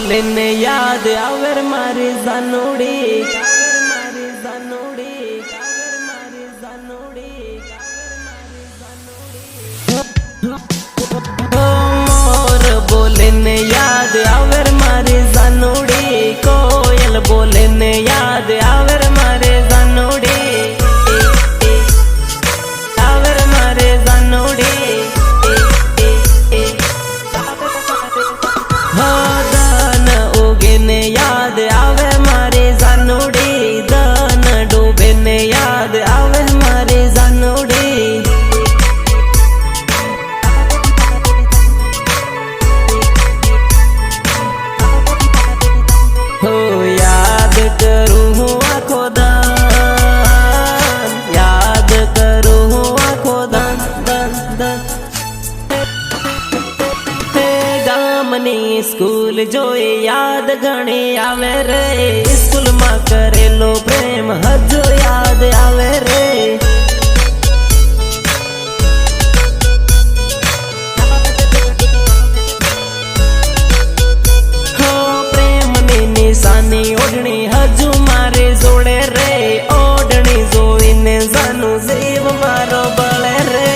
बोले ने याद आवर मारी जानोड़ी मोर बोले ने याद आवर मारी जानोड़ी कोयल बोले ने याद आवर मारे जानोड़ी आवर मारे जानोड़ी दान उगे ने याद आवे मारे जानोड़ी दान डूबे ने याद आवे मारे जानोड़ी हो याद करूँ हूँ आँखों दान याद करूँ हूँ आँखों दान दान दान गामनी स्कूल जोई याद घणी आवे रे स्कूल में करेलो प्रेम हजू याद आवे रे निशानी ओढ़नी हजू मारे जोड़े रे ओढ़नी जोईने जानू जीव मारो बळे रे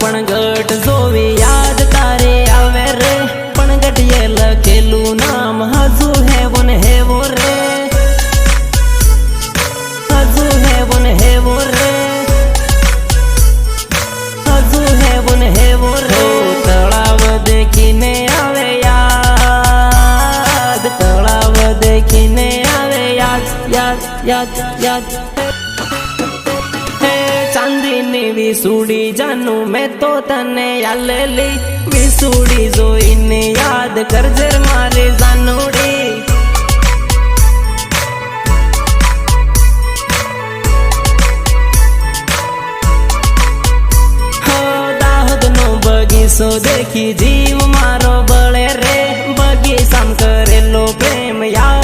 पण गट जोवी याद तारे आवे रे पण गटिये लखेलू नाम हजू है वो रे हजू है वो रे हजू है वो रे तलाव देखीने आवे याद तलाव देखीने आवे याद याद याद याद चांदीनी विसूड़ी जानू मैं तो तने यालेली विसूड़ी जोईने याद करजे मारे जानोड़ी हो दाहोद नो बगीचो देखी जीव मारो बळे रे बगीचाम करेलो प्रेम याद